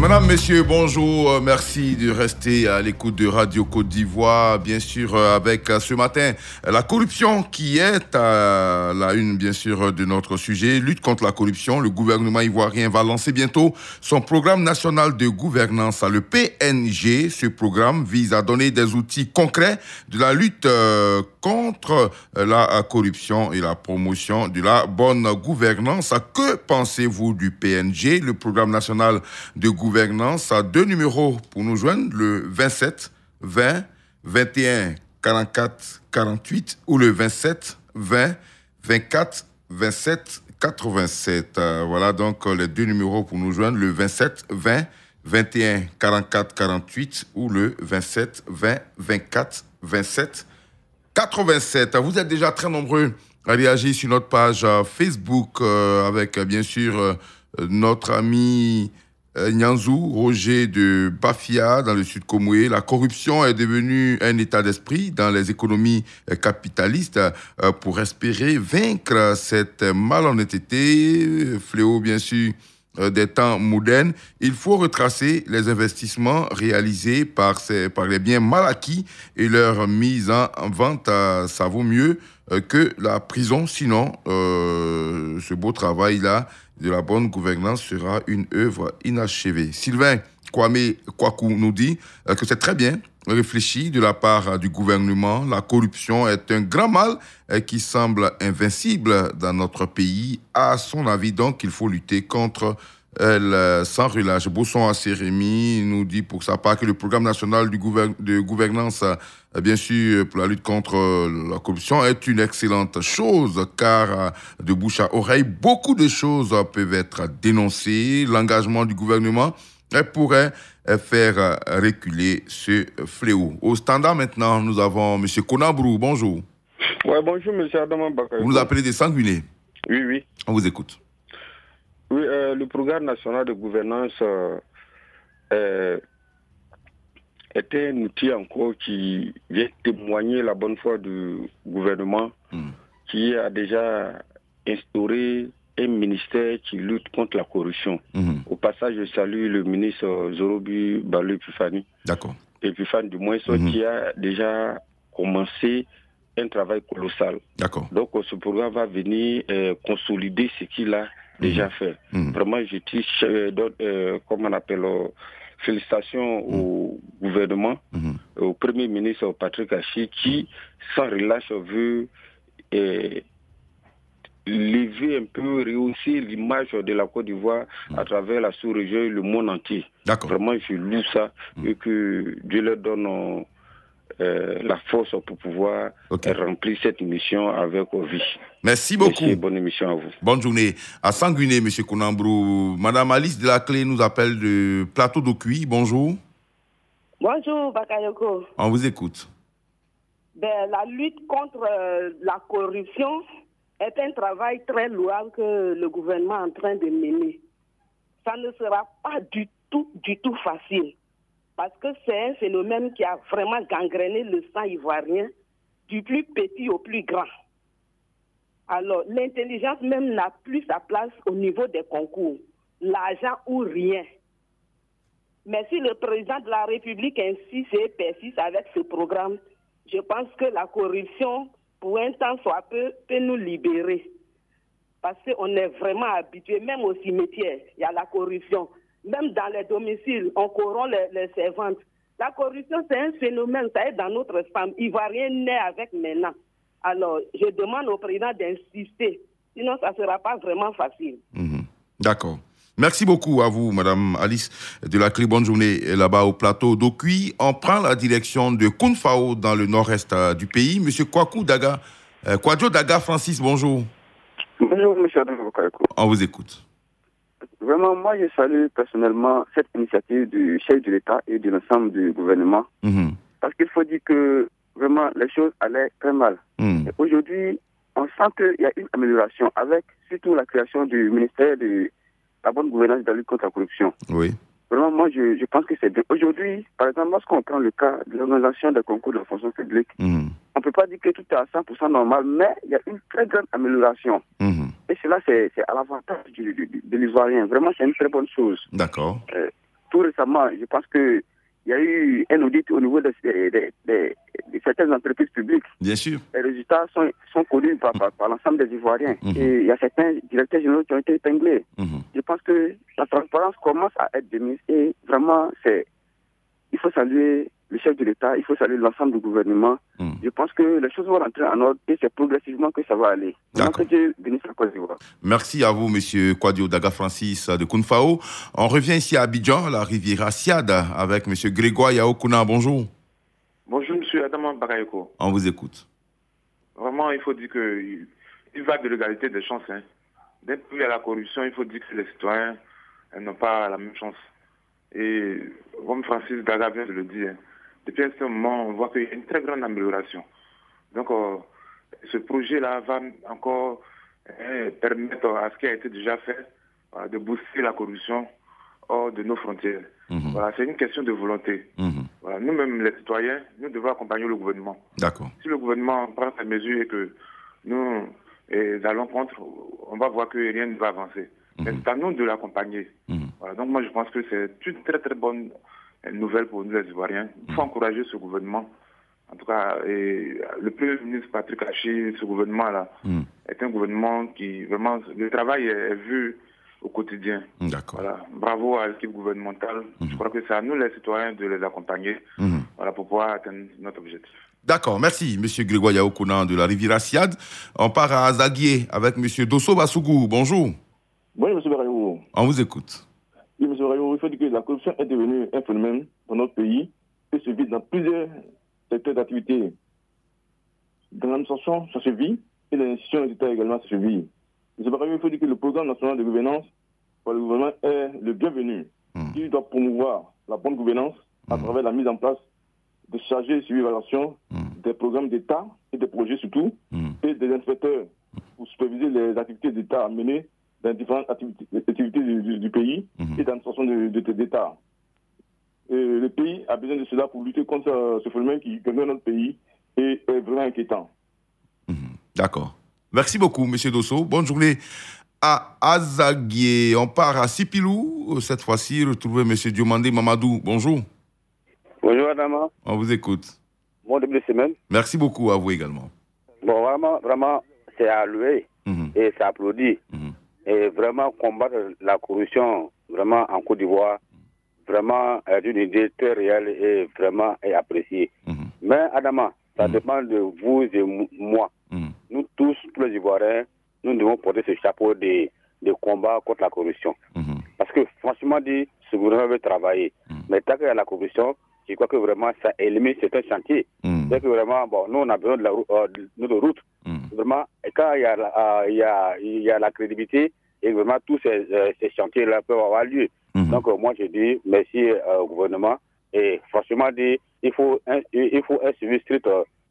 Madame, messieurs, bonjour. Merci de rester à l'écoute de Radio Côte d'Ivoire. Bien sûr, avec ce matin, la corruption qui est à la une, bien sûr, de notre sujet. Lutte contre la corruption. Le gouvernement ivoirien va lancer bientôt son programme national de gouvernance, le PNG. Ce programme vise à donner des outils concrets de la lutte contre la corruption et la promotion de la bonne gouvernance. Que pensez-vous du PNG, le programme national de gouvernance a 2 numéros pour nous joindre, le 27 20 21 44 48 ou le 27 20 24 27 87. Voilà donc les 2 numéros pour nous joindre, le 27 20 21 44 48 ou le 27 20 24 27 87. Vous êtes déjà très nombreux à réagir sur notre page Facebook avec bien sûr notre ami Nyanzou, Roger de Bafia, dans le sud Komoué. La corruption est devenue un état d'esprit dans les économies capitalistes. Pour espérer vaincre cette malhonnêteté, fléau bien sûr des temps modernes, il faut retracer les investissements réalisés par les biens mal acquis et leur mise en vente. Ça vaut mieux que la prison. Sinon, ce beau travail-là de la bonne gouvernance sera une œuvre inachevée. Sylvain Kwame Kwaku nous dit que c'est très bien réfléchi de la part du gouvernement. La corruption est un grand mal qui semble invincible dans notre pays. À son avis, donc, il faut lutter contre elle sans relâche. Bosson Assérémy nous dit pour sa part que le programme national de gouvernance, bien sûr, pour la lutte contre la corruption est une excellente chose, car de bouche à oreille, beaucoup de choses peuvent être dénoncées. L'engagement du gouvernement pourrait faire reculer ce fléau. Au standard maintenant, nous avons M. Konabrou. Bonjour. Oui, bonjour, M. Adama Bakayoko. Vous nous appelez des Sanguinés. Oui. On vous écoute. Oui, le programme national de gouvernance est un outil encore qui vient témoigner la bonne foi du gouvernement qui a déjà instauré un ministère qui lutte contre la corruption. Au passage, je salue le ministre Zorobu Balou Epifani. D'accord. Epifani, du moins, qui a déjà commencé un travail colossal. D'accord. Donc, ce programme va venir consolider ce qu'il a déjà fait. Vraiment, je tire, comme on appelle, félicitations au gouvernement, au Premier ministre Patrick Hachi, qui, sans relâche, veut lever un peu, rehausser l'image de la Côte d'Ivoire à travers la sous-région et le monde entier. D'accord. Vraiment, je loue ça et que Dieu leur donne la force pour pouvoir remplir cette mission avec vie. Merci beaucoup. Merci, bonne émission à vous. Bonne journée. À Sanguiné, M. Konabrou. Madame Alice de la Clé nous appelle de Plateau d'Ocuy. Bonjour. Bonjour, Bakayoko. On vous écoute. La lutte contre la corruption est un travail très louable que le gouvernement est en train de mener. Ça ne sera pas du tout facile. Parce que c'est un phénomène qui a vraiment gangréné le sang ivoirien, du plus petit au plus grand. Alors, l'intelligence même n'a plus sa place au niveau des concours. L'argent ou rien. Mais si le président de la République insiste et persiste avec ce programme, je pense que la corruption, pour un temps soit peu, peut nous libérer. Parce qu'on est vraiment habitué, même au cimetière, il y a la corruption. Même dans les domiciles, on corrompt les servantes. La corruption, c'est un phénomène, ça est dans notre femme. Ivoirien naît avec maintenant. Alors, je demande au président d'insister. Sinon, ça ne sera pas vraiment facile. D'accord. Merci beaucoup à vous, Madame Alice de la Clé. Bonne journée là-bas au plateau d'Ocuy. On prend la direction de Kounfao dans le nord-est du pays. Monsieur Kwaku Daga, Kwadjo Daga Francis, bonjour. Bonjour, monsieur Adama Bakayoko. On vous écoute. Vraiment, moi, je salue personnellement cette initiative du chef de l'État et de l'ensemble du gouvernement. Parce qu'il faut dire que, vraiment, les choses allaient très mal. Aujourd'hui, on sent qu'il y a une amélioration avec surtout la création du ministère de la bonne gouvernance de la lutte contre la corruption. Oui. Vraiment, moi, je pense que c'est bien. Aujourd'hui, par exemple, lorsqu'on prend le cas de l'organisation des concours de la fonction publique, on ne peut pas dire que tout est à 100% normal, mais il y a une très grande amélioration. Et cela, c'est à l'avantage de l'Ivoirien. Vraiment, c'est une très bonne chose. D'accord. Tous récemment, je pense qu'il y a eu un audit au niveau de certaines entreprises publiques. Bien sûr. Les résultats sont connus par l'ensemble des Ivoiriens. Et il y a certains directeurs généraux qui ont été épinglés. Je pense que la transparence commence à être de mise. Et vraiment, il faut saluer le chef de l'État, il faut saluer l'ensemble du gouvernement. Je pense que les choses vont rentrer en ordre et c'est progressivement que ça va aller. D'accord. Merci à vous, M. Kwadio Daga Francis de Kounfao. On revient ici à Abidjan, la Riviera Siad, avec M. Grégoire Yaokuna. Bonjour. Bonjour, M. Adama Bagayoko. On vous écoute. Vraiment, il faut dire qu'il va de l'égalité des chances. Dès qu'il y a la corruption, il faut dire que les citoyens n'ont pas la même chance. Et comme Francis Daga vient de le dire, depuis ce moment, on voit qu'il y a une très grande amélioration. Donc, ce projet-là va encore permettre à ce qui a été déjà fait de booster la corruption hors de nos frontières. Voilà, c'est une question de volonté. Voilà, nous-mêmes, les citoyens, nous devons accompagner le gouvernement. D'accord. Si le gouvernement prend ses mesures et que nous allons contre, on va voir que rien ne va avancer. Mais c'est à nous de l'accompagner. Voilà, donc moi, je pense que c'est une très très bonne nouvelle pour nous les Ivoiriens. Il faut encourager ce gouvernement. En tout cas, le Premier ministre Patrick Hachi, ce gouvernement-là, est un gouvernement qui, vraiment, le travail est vu au quotidien. D'accord. Voilà. Bravo à l'équipe gouvernementale. Je crois que c'est à nous, les citoyens, de les accompagner voilà, pour pouvoir atteindre notre objectif. D'accord, merci, M. Grégoire Yaokuna de la Riviera Siad. On part à Zaguié avec M. Dosso Bassougou. Bonjour. Bonjour, M. Barayou. On vous écoute. Oui, M. Barayou, il faut dire que la corruption est devenue un phénomène dans notre pays et se vit dans plusieurs secteurs d'activité. Dans l'administration, ça se vit, et dans l'institution d'État également, ça se vit. M. Barayou, il faut dire que le programme national de gouvernance pour le gouvernement est le bienvenu. Il doit promouvoir la bonne gouvernance à travers la mise en place de chargés de suivi et évaluation des programmes d'État et des projets surtout, et des inspecteurs pour superviser les activités d'État menées dans différentes activités du pays et dans l'administration d'État. Le pays a besoin de cela pour lutter contre ce phénomène qui connaît notre pays et est vraiment inquiétant. D'accord. Merci beaucoup, M. Dosso. Bonne journée à Azaguié. On part à Sipilou. Cette fois-ci, retrouver M. Diomandé Mamadou. Bonjour. Bonjour, Adama. On vous écoute. Bon début de semaine. Merci beaucoup à vous également. Bon, vraiment, c'est à louer et c'est applaudi. Et vraiment, combattre la corruption, vraiment, en Côte d'Ivoire, vraiment, est une idée très réelle et vraiment est appréciée. Mais, Adama, ça dépend de vous et moi. Nous tous les Ivoiriens, nous devons porter ce chapeau de combat contre la corruption. Parce que, franchement dit, ce gouvernement veut travailler. Mais tant qu'il y a la corruption, je crois que vraiment ça élimine certains chantiers. C'est que vraiment, bon, nous on a besoin de notre route. Vraiment, et quand il y a la crédibilité, et vraiment tous ces chantiers-là peuvent avoir lieu. Donc moi je dis merci au gouvernement. Et franchement dit, il faut un suivi strict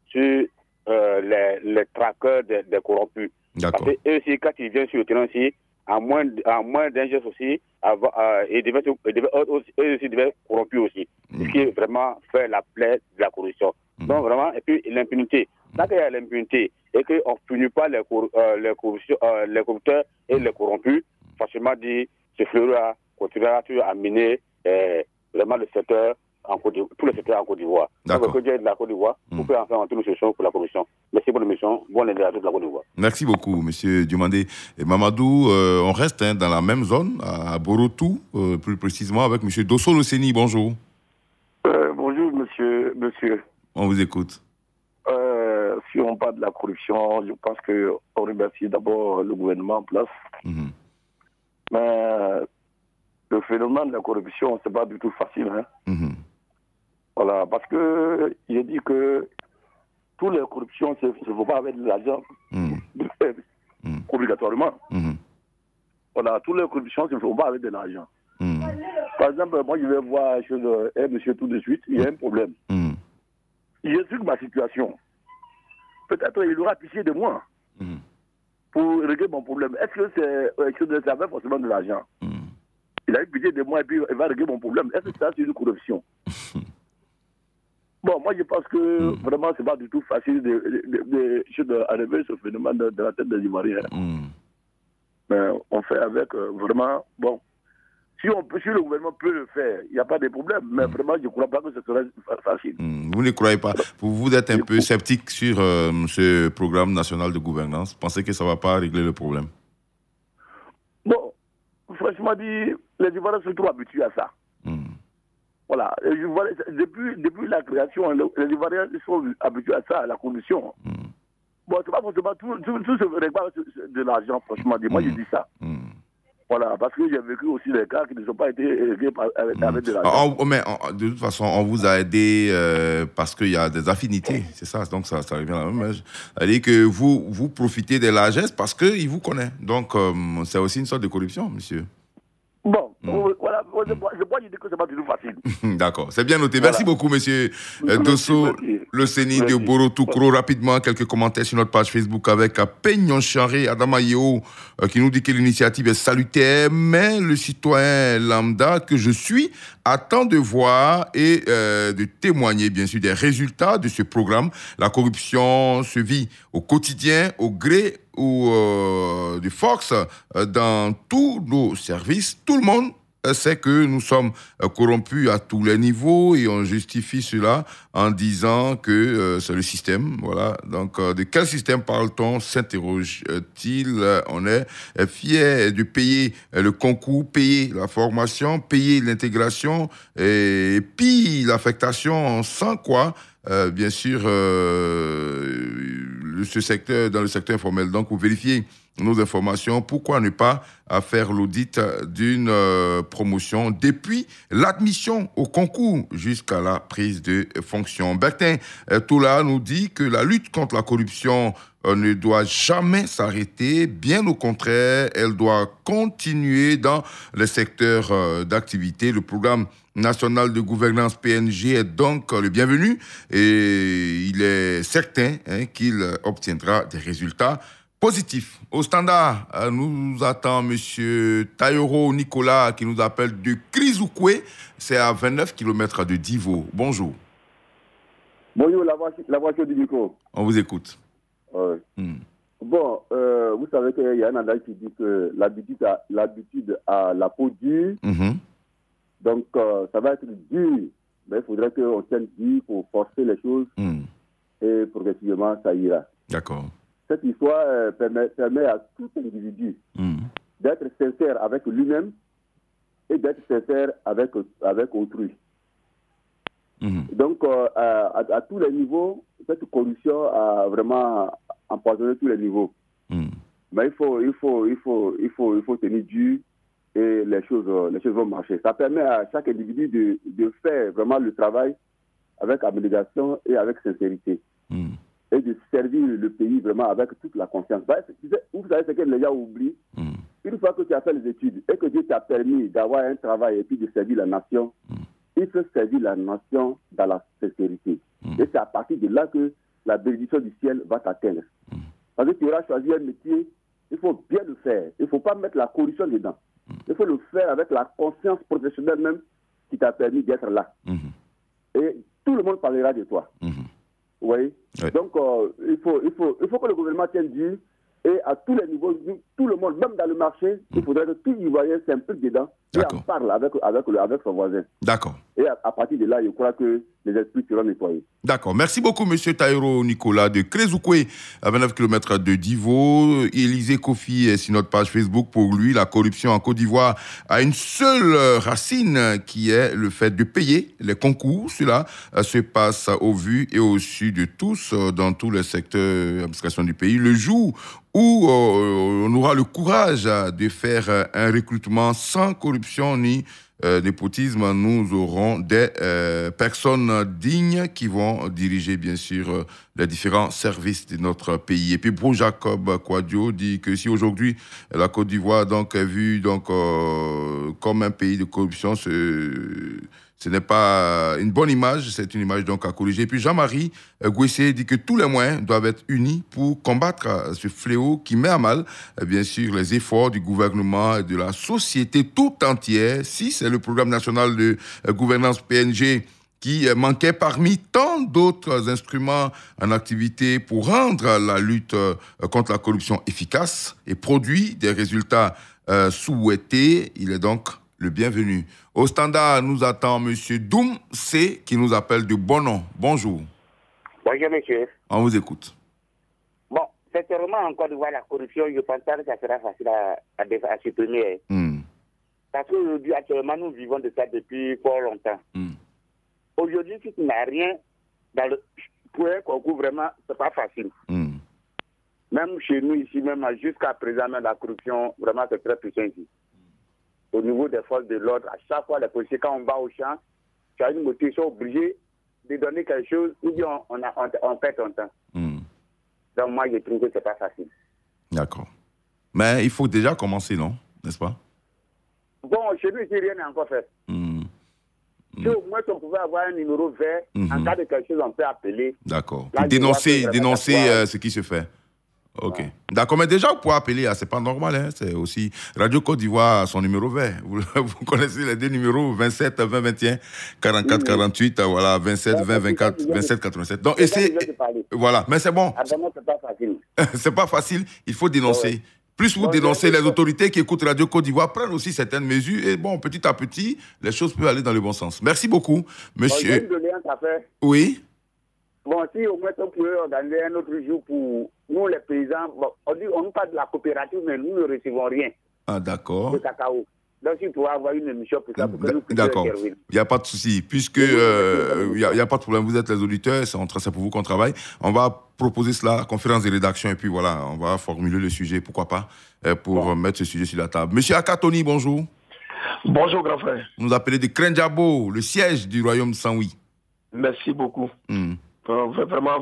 sur les traqueurs des corrompus. Parce que eux aussi, quand ils viennent sur le terrain aussi, à moins d'un geste aussi, eux aussi devaient corrompus aussi. Ce qui est vraiment fait la plaie de la corruption. Donc vraiment, et puis l'impunité. Tant qu'il y a l'impunité et qu'on ne punit pas les corrupteurs et les corrompus, franchement dit, ce fleuron continuera à mener vraiment le secteur tous les secteurs en Côte d'Ivoire. Donc, que Dieu aide la Côte d'Ivoire pour faire enfin une solution pour la corruption. Merci pour l'émission. Bonne année à toute la Côte d'Ivoire. Merci beaucoup, M. Diomandé. Et Mamadou, on reste dans la même zone, à Borotou, plus précisément, avec M. Dosso Loseni. Bonjour. Bonjour, monsieur. On vous écoute. Si on parle de la corruption, je pense qu'on remercie d'abord le gouvernement en place. Mais le phénomène de la corruption, c'est pas du tout facile. Voilà, parce que j'ai dit que toutes les corruptions, il ne faut pas avec de l'argent obligatoirement. Voilà, toutes les corruptions, il ne faut pas avec de l'argent. Par exemple, moi je vais voir un monsieur tout de suite, il y a un problème. J'explique ma situation. Peut-être il aura pitié de moi pour régler mon problème. Est-ce que c'est quelque chose de ça forcément de l'argent? Il a eu pitié de moi et puis il va régler mon problème. Est-ce que ça c'est une corruption? Bon, moi je pense que vraiment c'est pas du tout facile d'arriver ce phénomène de la tête des Ivoiriens. Mais on fait avec vraiment, bon, Si le gouvernement peut le faire, il n'y a pas de problème. Mais vraiment, je ne crois pas que ce serait facile. Vous ne croyez pas. Vous êtes un peu sceptique sur ce programme national de gouvernance. Vous pensez que ça ne va pas régler le problème? Bon, franchement dit, les Ivoiriens sont trop habitués à ça. Voilà. Depuis la création, les Ivoiriens sont habitués à ça, à la corruption. Bon, c'est pas forcément tout se règle pas de l'argent, franchement dit. Moi, je dis ça. Voilà, parce que j'ai vécu aussi des cas qui ne sont pas été réglés avec de l'argent. Mais de toute façon, on vous a aidé parce qu'il y a des affinités, c'est ça, donc ça revient à la même chose. C'est-à-dire que vous profitez des largesses parce qu'il vous connaît. Donc, c'est aussi une sorte de corruption, monsieur. Bon, voilà, je dis que c'est pas du tout facile. D'accord, c'est bien noté. Voilà. Merci beaucoup, monsieur Dosso, le Séni de Borotoukro. Rapidement, quelques commentaires sur notre page Facebook avec Peignon Charé, Adama Yeo, qui nous dit que l'initiative est salutaire, mais le citoyen lambda que je suis attend de voir et de témoigner, bien sûr, des résultats de ce programme. La corruption se vit au quotidien, au gré ou de force dans tous nos services. Tout le monde sait que nous sommes corrompus à tous les niveaux et on justifie cela en disant que c'est le système. Voilà. Donc, de quel système parle-t-on, s'interroge-t-il. On est fier de payer le concours, payer la formation, payer l'intégration et puis l'affectation, sans quoi bien sûr, ce secteur, dans le secteur informel. Donc, pour vérifier nos informations, pourquoi ne pas faire l'audit d'une promotion depuis l'admission au concours jusqu'à la prise de fonction. Bertin Toula nous dit que la lutte contre la corruption ne doit jamais s'arrêter. Bien au contraire, elle doit continuer dans les secteurs d'activité. Le programme national de gouvernance PNG est donc le bienvenu et il est certain qu'il obtiendra des résultats positifs. Au standard, nous attend M. Tayoro Nicolas qui nous appelle de Krizoukwe. C'est à 29 km de Divo. Bonjour. Bonjour, la voiture du micro. On vous écoute. Bon, vous savez qu'il y a un adage qui dit que l'habitude à la peau dure. Donc, ça va être dur. Mais il faudrait qu'on tienne dur pour forcer les choses. Et progressivement, ça ira. D'accord. Cette histoire permet à tout individu d'être sincère avec lui-même et d'être sincère avec autrui. Donc, à tous les niveaux, cette corruption a vraiment empoisonné tous les niveaux. Mais il faut tenir dur et les choses vont marcher. Ça permet à chaque individu de faire vraiment le travail avec abnégation et avec sincérité. Et de servir le pays vraiment avec toute la confiance. Vous savez ce que les gens oublient. Une fois que tu as fait les études et que Dieu t'a permis d'avoir un travail et puis de servir la nation, il faut servir la nation dans la sincérité. Et c'est à partir de là que la bénédiction du ciel va t'atteindre. Parce que tu auras choisi un métier, il faut bien le faire. Il ne faut pas mettre la corruption dedans. Il faut le faire avec la conscience professionnelle même qui t'a permis d'être là. Et tout le monde parlera de toi. Vous voyez? Donc, il faut que le gouvernement tienne dur et à tous les niveaux, tout le monde, même dans le marché, il faudrait que tout Ivoirien s'implique dedans et en parle avec son voisin. D'accord. Et à partir de là, je crois que les esprits seront nettoyés. D'accord. Merci beaucoup, M. Tayoro Nicolas de Krizoukwe, à 29 km de Divo. Élisée Kofi est sur notre page Facebook. Pour lui, la corruption en Côte d'Ivoire a une seule racine qui est le fait de payer les concours. Cela se passe au vu et au su de tous dans tous les secteurs d'administration du pays. Le jour où on aura le courage de faire un recrutement sans corruption ni népotisme, nous aurons des personnes dignes qui vont diriger, bien sûr, les différents services de notre pays. Et puis, Bro Jacob Kouadio dit que si aujourd'hui, la Côte d'Ivoire donc, est vue donc, comme un pays de corruption, ce n'est pas une bonne image, c'est une image donc à corriger. Et puis Jean-Marie Gouessé dit que tous les moyens doivent être unis pour combattre ce fléau qui met à mal, bien sûr, les efforts du gouvernement et de la société tout entière. Si c'est le programme national de gouvernance PNG qui manquait parmi tant d'autres instruments en activité pour rendre la lutte contre la corruption efficace et produit des résultats souhaités, il est donc le bienvenu. Au standard, nous attend M. Doum C, qui nous appelle de Bonon. Bonjour. Bonjour, monsieur. On vous écoute. Bon, sincèrement, en Côte d'Ivoire, la corruption, je pense pas que ça sera facile à supprimer. Parce qu'aujourd'hui, actuellement, nous vivons de ça depuis fort longtemps. Aujourd'hui, si tu n'as rien dans le point qu'on couvre vraiment, c'est pas facile. Même chez nous ici, même jusqu'à présent, même la corruption, vraiment, c'est très puissant ici. Au niveau des forces de l'ordre, à chaque fois, les policiers, quand on va au champ, tu as une moto, ils sont obligés de donner quelque chose, ou bien on perd ton temps. Donc moi, je trouve que c'est pas facile. D'accord. Mais il faut déjà commencer, non? N'est-ce pas? Bon, chez nous, ici, rien n'est encore fait. Si au moins on pouvait avoir un numéro vert, en cas de quelque chose, on peut appeler. D'accord. Pour dénoncer ce qui se fait. Ok. Ouais. D'accord, mais déjà, vous pouvez appeler, c'est pas normal, hein. C'est aussi Radio Côte d'Ivoire, son numéro vert. Vous connaissez les deux numéros, 27 20 21 44 48, voilà, 27 20 24 27 87. Donc, voilà, mais c'est bon. C'est pas facile. C'est pas facile, il faut dénoncer. Plus vous dénoncez, les autorités qui écoutent Radio Côte d'Ivoire prennent aussi certaines mesures et bon, petit à petit, les choses peuvent aller dans le bon sens. Merci beaucoup, monsieur. Oui. Bon, si au moins on pouvait organiser un autre jour pour nous les paysans, bon, on nous parle de la coopérative, mais nous ne recevons rien. Ah, d'accord. De cacao. Donc, si vous pouvez avoir une émission pour ça, pour que nous puissions intervenir. Il n'y a pas de souci. Puisque il n'y a pas de problème, vous êtes les auditeurs, c'est pour vous qu'on travaille. On va proposer cela à la conférence de rédaction et puis voilà, on va formuler le sujet, pourquoi pas, pour mettre ce sujet sur la table. Monsieur Akatoni, bonjour. Bonjour, grand frère. Vous nous appelez de Krenjabo, le siège du royaume Saint-Louis. Merci beaucoup. Vraiment,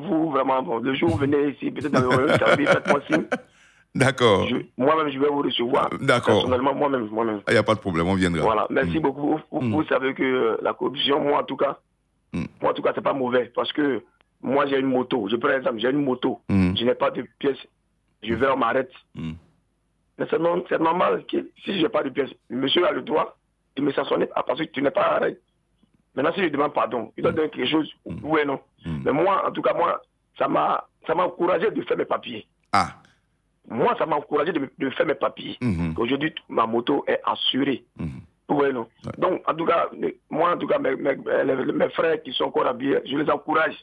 le jour où vous venez ici, peut-être dans le royaume Saint-Louis, faites-moi signe. D'accord. Moi-même, je vais vous recevoir. D'accord. Personnellement, moi-même. Il n'y a pas de problème, on viendra. Voilà, merci beaucoup. Vous savez que la corruption, moi en tout cas, c'est pas mauvais. Parce que moi, j'ai une moto. Je prends l'exemple, j'ai une moto. Je n'ai pas de pièces. Je vais, on m'arrête. Mais c'est normal que si je n'ai pas de pièces, le monsieur a le droit de me sanctionner parce que tu n'es pas arrêté. Maintenant, si je demande pardon, il doit donner quelque chose, oui et non. Mais moi, en tout cas, ça m'a encouragé de faire mes papiers. Ah. Moi, ça m'a encouragé de faire mes papiers. Aujourd'hui, ma moto est assurée. Oui et non. Donc, en tout cas, moi, mes frères qui sont encore habillés, je les encourage.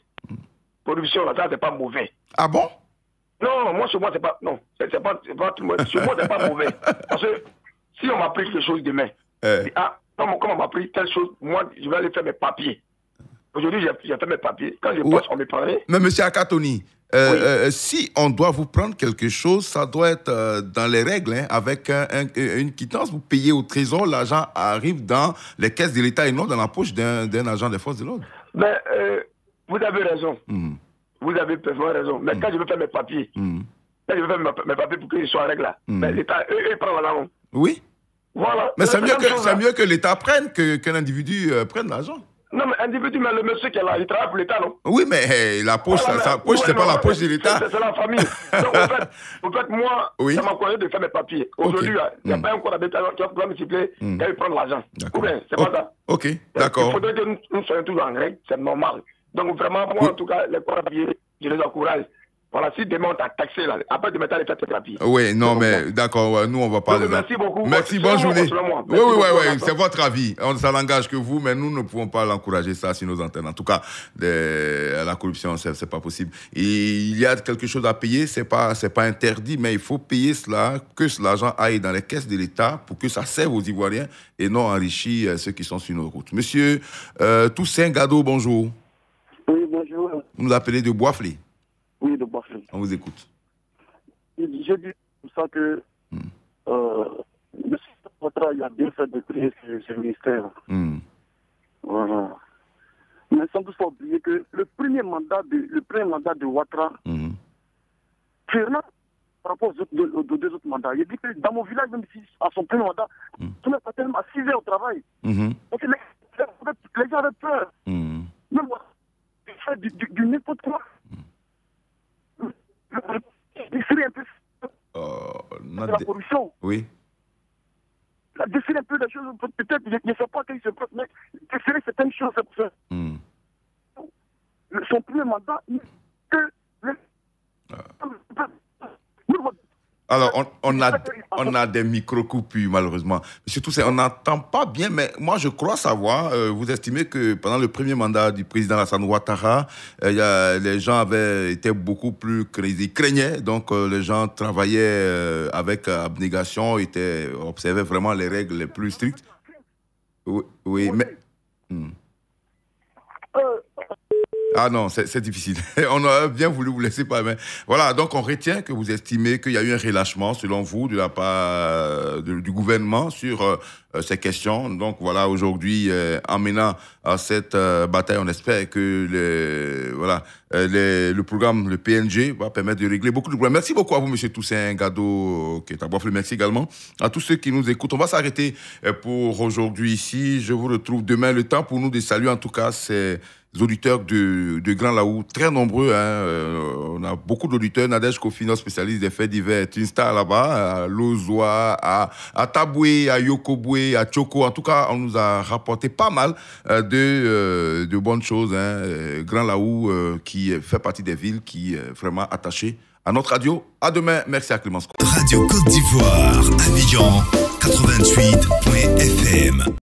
Corruption, là, ça, c'est pas mauvais. Ah bon? Non, moi, sur moi, c'est pas... Non, sur moi, c'est pas mauvais. Parce que si on m'a pris quelque chose demain, comme on m'a pris telle chose, moi, je vais aller faire mes papiers. Aujourd'hui, j'ai fait mes papiers. Quand je passe, on me parlait. Mais monsieur Akatoni, si on doit vous prendre quelque chose, ça doit être dans les règles, hein, avec une quittance. Vous payez au trésor, l'argent arrive dans les caisses de l'État et non dans la poche d'un agent des forces de l'ordre. Mais vous avez raison. Vous avez perfectement raison. Mais quand je veux faire mes papiers, quand je veux faire mes papiers pour qu'ils soient en règle là, mais l'État, eux, ils prennent l'argent. Oui. Voilà. Mais c'est mieux que l'État prenne qu'un individu prenne l'argent. Non, mais individu, mais le monsieur qui est là, il travaille pour l'État, non? Oui, mais la poche, sa poche, c'est pas la poche de l'État. C'est la famille. Donc, en fait, moi, ça m'a encouragé de faire mes papiers. Aujourd'hui, il n'y a pas encore d'État qui va me cibler, qui va prendre l'argent. Ou bien, c'est pas ça. Ok, d'accord. Il faudrait que nous soyons toujours en règle, c'est normal. Donc, vraiment, moi, en tout cas, les corps habillés, je les encourage. Voilà, si demain on t'a taxé, là, après de mettre les têtes de papier. Oui, non, mais d'accord, nous on va pas... Merci beaucoup. Merci, bonne journée. Oui, c'est votre avis. Ça n'engage que vous, mais nous ne pouvons pas l'encourager ça sur nos antennes. En tout cas, la corruption, c'est pas possible. Et il y a quelque chose à payer, c'est pas interdit, mais il faut payer cela, que l'argent aille dans les caisses de l'État pour que ça serve aux Ivoiriens et non enrichir ceux qui sont sur nos routes. Monsieur Toussaint Gado, bonjour. Oui, bonjour. Vous nous appelez de Boisflé. Oui, de Boisflé. On vous écoute. J'ai dit pour ça que M. Ouattara a bien fait de créer ce ministère. Voilà. Mais sans toutefois oublier que le premier mandat de Ouattara, clairement, par rapport aux deux autres mandats, il dit que dans mon village, même si à son premier mandat, tout le monde était à 6 heures au travail. Donc les gens avaient peur. Même moi, il fait du n'importe quoi. Défiler un peu la corruption. Oui. Défiler un peu des choses, peut-être, je ne sais pas qu'il se passe, mais défiler certaines choses, c'est pour ça. Son premier mandat, Alors, on a des micro-coupures, malheureusement. Mais surtout, on n'entend pas bien, mais moi, je crois savoir, vous estimez que pendant le premier mandat du président Alassane Ouattara, les gens avaient été beaucoup plus... Ils craignaient, donc les gens travaillaient avec abnégation, observaient vraiment les règles les plus strictes. Oui, mais... Ah non, c'est difficile. On aurait bien voulu vous laisser pas, mais voilà. Donc on retient que vous estimez qu'il y a eu un relâchement, selon vous, de la part du gouvernement sur ces questions. Donc voilà, aujourd'hui, en menant à cette bataille, on espère que le programme, le PNG, va permettre de régler beaucoup de problèmes. Merci beaucoup à vous, Monsieur Toussaint Gado, qui est à Bois-Fleur. Merci également à tous ceux qui nous écoutent. On va s'arrêter pour aujourd'hui ici. Je vous retrouve demain. Le temps pour nous de saluer, en tout cas, c'est les auditeurs de Grand Laou, très nombreux. On a beaucoup d'auditeurs. Nadège Kofi, notre spécialiste des faits divers, est une star là-bas, à Lozoa, à Taboué, à Yokoboué, à Tchoko. En tout cas, on nous a rapporté pas mal de bonnes choses. Grand Laou, qui fait partie des villes qui est vraiment attachée à notre radio. À demain. Merci à Clémence. Radio Côte d'Ivoire, Abidjan, 88.fm.